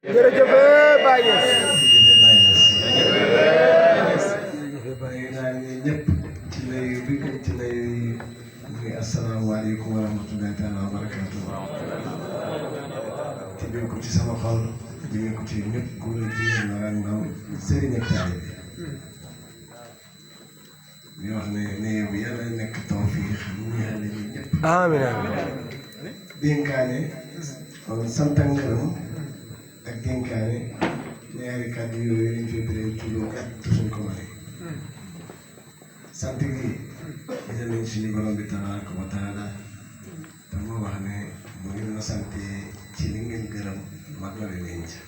jërëjëf Baye Niass. jërëjëf Baye naa ne ñëpp ci lay bi ci lay muy asalaamaaleykum wa rahmatullahi taala wa barakaatu. ci biir ko ci sama xol ci biir ko ci ñëpp góor ak jigéen mag ak ndaw sëriñ ak taalibe bi wax ne néew bi yàlla nekk tawfiix ñu yàlla ñu ñëpp. amiin amiin. dénkaane kon sant ak ngërëm ak dénkaane ñaari kàddu yooyu lañ koy bëree ci lu gàtt suñ ko mënee. sant gi dina nañ suñu borom bi tabaaraka wa taala te moo wax ne mu ngi ma sante ci li ngeen gërëm ma doole leen ca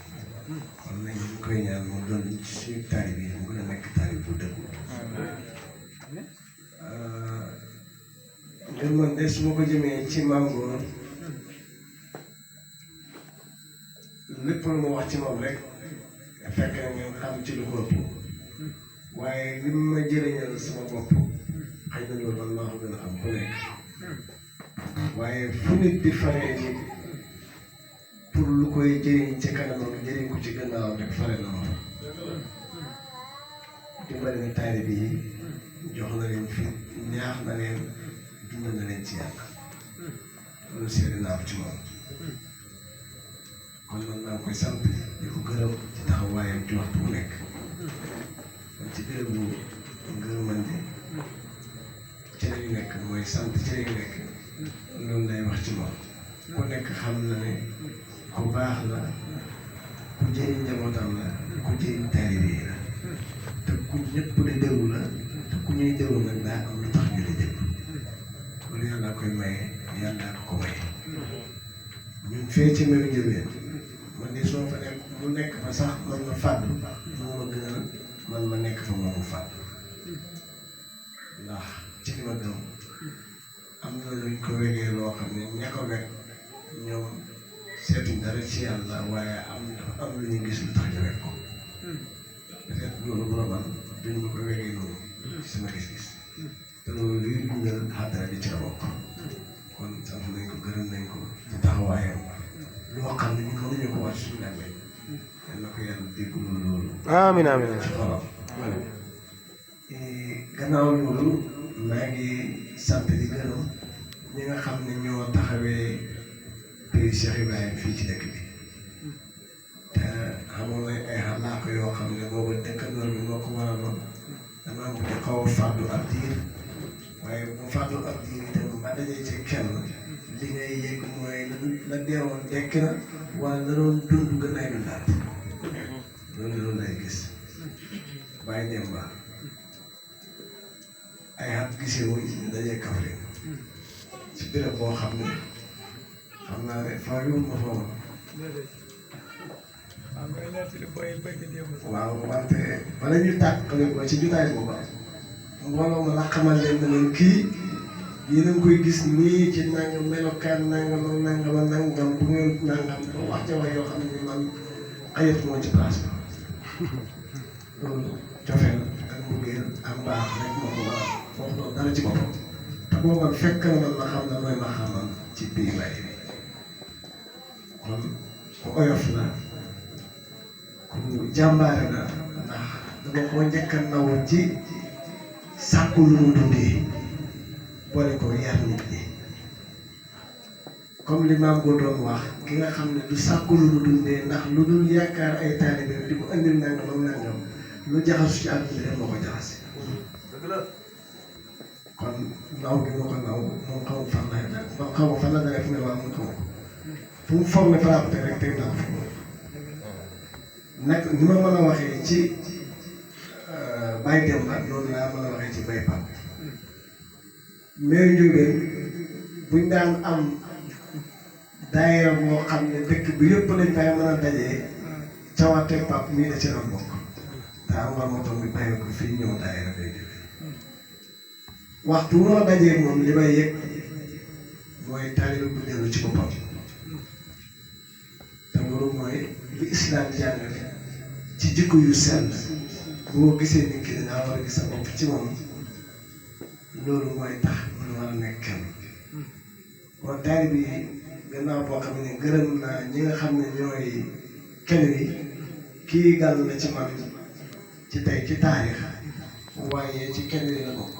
kon nag ñu koy ñaan mu doon ci suñu taalibe yi mu gën a nekk taalibe bu dëggu. ngir man de su ma ko jëmee ci Maam Góor lépp lu ma wax ci moom rek fekk na ngeen xam ci lu ko ëpp waaye li ma jëriñal sama bopp xëy na loolu man maa ko gën a xam ku nekk waaye fu nit di faree nit pour lu koy jëriñ ci kanamam jëriñ ko ci gannaaw rek fare na ma dimbali na taalibe yi jox na leen fi ñaax na leen dundal na leen ci yàlla loolu seede naa ko ci moom kon man maa ngi koy sant di ko gërëm ci taxawaayam ci waxtu bu nekk kon ci bérébu ngërmande ci lañu nekk mooy sant ci lañu nekk loolu lay wax ci moom ku nekk xam na ne ku baax la ku jëriñ njabootam la ku jëriñ taalibe yi la te ku ñëpp di déglu la te ku ñuy déglu nag daa am lu tax ñu di déglu loolu yàlla koy maye yàlla ko maye ñun fee ci mbiru njëriñ man de soo fa nekk mu nekk fa sax man ma fàddu moo ma gënal man ma nekk fa moomu fàddu ndax ci li ma gëm am na luñ ko wegee loo xam ne ña ko weg ñoom seetuñ dara ci yàlla waaye am lu ñu gis lu tax ñu weg ko peut-être loolu bu la man duñ ma ko wegee noonu ci sama gis-gis te loolu luy dundal xàddara bi ci la bokk kon sant nañ ko gërëm nañ ko ci taxawaayam loo xam ne ñun mënuñu ko wax suñu làmmiñ yal na ko yàlla déggul loolu. amiin amiin. ci xolam. gannaaw loolu maa ngi sant di gërëm ñi nga xam ne ñoo taxawee prix Cheikh Ibrahima fii ci dëkk bi te xamoon nañ ay xalaat yoo xam ne boobu dëkkandoor bi moo ko waraloon damaa mujj xaw a fàddu ab diir waaye bu fàddu ab diir itam ba dajee ci kenn. li ngay yëg mooy la deewoon dekk na wala la doon dund gën ay dundaat loolu lay gis bàyyi dem ba ay at gisee wuñ ñu dajee Kaffrine ci béréb boo xam ne xam naa ne faa yóbbu ma fa woon waaw wante bala ñuy tàqale ko ci jotaay booba mbooloo ma la xamal leen ne leen kii yéen a ngi koy gis nii ci nangam melokaan nangam ak nangam ak nangam bu ngeen nangam ba wax ca wax yoo xam ne man xayatuma ci place bi loolu cofeel ak mbëggeel ak mbaax rek moo ko waral wax loolu dara ci boppam te booba fekk na man ma xam ne mooy ma xamal ci biir waaye bi kon ku oyof la ku jàmbaare la ndax dama ko njëkk a naw ci sàkku lu mu dundee boole ko yar nit ñi comme li maam ko doon wax ki nga xam ne du sàkku lu mu dundee ndax lu dul yaakaar ay taalibe di ko andil nangam ak nangam lu jaxasu ci àdduna def moo ko jaxase kon naw gi moo ko naw moom xamu fan la moom xamu fan la dara fu ne waa mun xamu ko fu mu foog ne fa teg rek teg naa ko fa nag ni ma mën a waxee ci Baye Demba noonu laa mën a waxee ci Baye Pape mais Ndiobène buñ daan am daayira boo xam ne dëkk bi yëpp lañ fay mën a dajee cawarte Pape mii da ci la bokk daa am war motom bi bàyyi ko fii ñëw daayira day jóge waxtu woo dajee moom li may yëg mooy taalibe bu dellu ci boppam te loolu mooy li islam jàngale ci jikko yu sell boo gisee nit ki dangaa war a gis sa bopp ci moom loolu mooy tax ñu war a nekk kenn kon taalibe bi gannaaw boo xam ne gërëm naa ñi nga xam ne ñooy keneen kii gàll na ci man ci tey ci taarix waaye ci keneen la bokk